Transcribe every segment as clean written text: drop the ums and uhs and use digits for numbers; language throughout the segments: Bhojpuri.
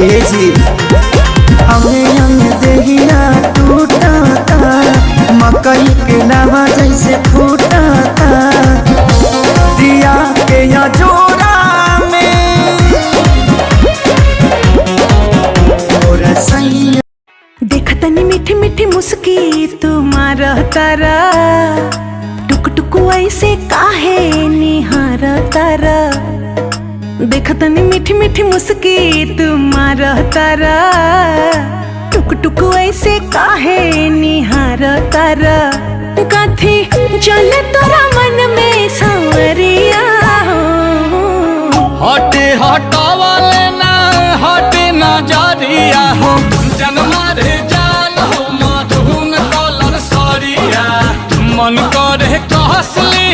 ए जी हमें अंग देहिया टूटाता मकई के नवा जैसे फूटाता दिया के या जोरा में और सैया देखतनी मीठी मीठी मुस्की तुम्हारा तारा टुक टुक ऐसे काहे निहार तारा देखतनी मीठी मीठी मुस्की तुम्हारा तारा टुक टुक ऐसे काहे निहार तारा कथी चले तोरा मन में सांवरिया हटे हटावाले ना हटे नजरिया हो जनमा रे जान हो मधुन कलर सरिया मन करे कहसली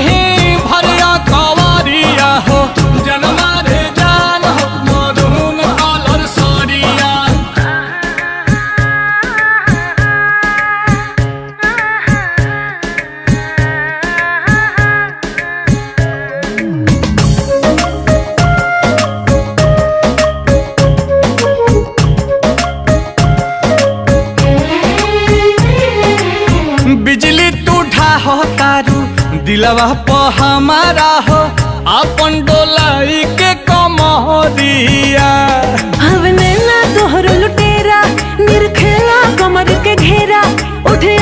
भरिया कवरिया हो जनमा रे जान हो मधुन कलर सरिया बिजली टूठा हो तारू दिलवा प हमारा हो अपन डोलाई के कमरिया हवने ना तोहर लुटेरा निरखेला कमर के घेरा उठे